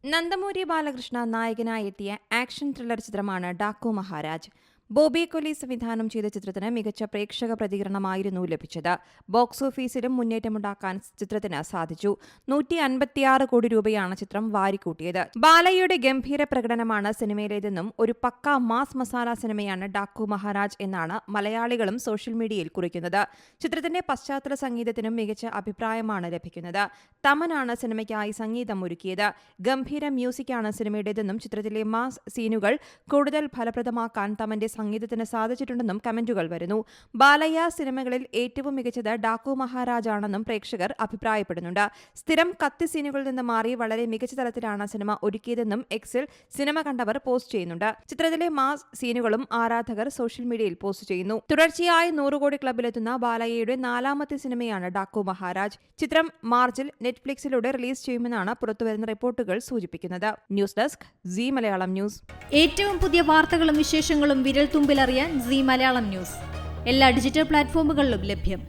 നന്ദമൂരി ബാലകൃഷ്ണ നായകനായി എത്തിയ action thriller ചിത്രമാണ് ഡാക്കു മഹാരാജ്. ബോബി കൊലി സംവിധാനം ചെയ്ത ചിത്രത്തിന് മികച്ച പ്രേക്ഷക പ്രതികരണമായിരുന്നു ലഭിച്ചത്. ബോക്സ് ഓഫീസിലും മുന്നേറ്റമുണ്ടാക്കാൻ ചിത്രത്തിന് സാധിച്ചു. 156 കോടി രൂപയാണ് ചിത്രം വാരിക്കൂട്ടിയത്. ബാലയ്യയുടെ ഗംഭീര പ്രകടനമാണ് സിനിമയിലേതെന്നും ഒരു പക്കാ മാസ് മസാല സിനിമയാണ് ഡാക്കു മഹാരാജ് എന്നാണ് മലയാളികളും സോഷ്യൽ മീഡിയയിൽ കുറിക്കുന്നത്. ചിത്രത്തിന്റെ പശ്ചാത്തല സംഗീതത്തിനും മികച്ച അഭിപ്രായമാണ് ലഭിക്കുന്നത്. തമനാണ് സിനിമയ്ക്കായി സംഗീതം ഒരുക്കിയത്. ഗംഭീര മ്യൂസിക്കാണ് സിനിമയുടേതെന്നും ചിത്രത്തിലെ മാസ് സീനുകൾ കൂടുതൽ ഫലപ്രദമാക്കാൻ തമന്റെ സംഗീതത്തിന് സാധിച്ചിട്ടുണ്ടെന്നും കമന്റുകൾ വരുന്നു. ബാലയ്യ സിനിമകളിൽ ഏറ്റവും മികച്ചത് ഡാക്കു മഹാരാജ് ആണെന്നും പ്രേക്ഷകർ അഭിപ്രായപ്പെടുന്നുണ്ട്. സ്ഥിരം കത്തി സീനുകളിൽ നിന്ന് മാറി വളരെ മികച്ച തലത്തിലാണ് സിനിമ ഒരുക്കിയതെന്നും എക്സിൽ സിനിമ കണ്ടവർ പോസ്റ്റ് ചെയ്യുന്നുണ്ട്. ചിത്രത്തിലെ മാസ് സീനുകളും ആരാധകർ സോഷ്യൽ മീഡിയയിൽ പോസ്റ്റ് ചെയ്യുന്നു. തുടർച്ചയായി 100 കോടി ക്ലബിലെത്തുന്ന ബാലയ്യയുടെ 4ാമത്തെ സിനിമയാണ് ഡാക്കു മഹാരാജ്. ചിത്രം മാർച്ചിൽ നെറ്റ്ഫ്ലിക്സിലൂടെ റിലീസ് ചെയ്യുമെന്നാണ് പുറത്തുവരുന്ന റിപ്പോർട്ടുകൾ സൂചിപ്പിക്കുന്നത്. News desk C Malayalam news. ഏറ്റവും പുതിയ വാർത്തകളും വിശേഷങ്ങളും വിരൽ തുമ്പിലറിയാൻ സി മലയാളം ന്യൂസ് എല്ലാ ഡിജിറ്റൽ പ്ലാറ്റ്ഫോമുകളിലും ലഭ്യം.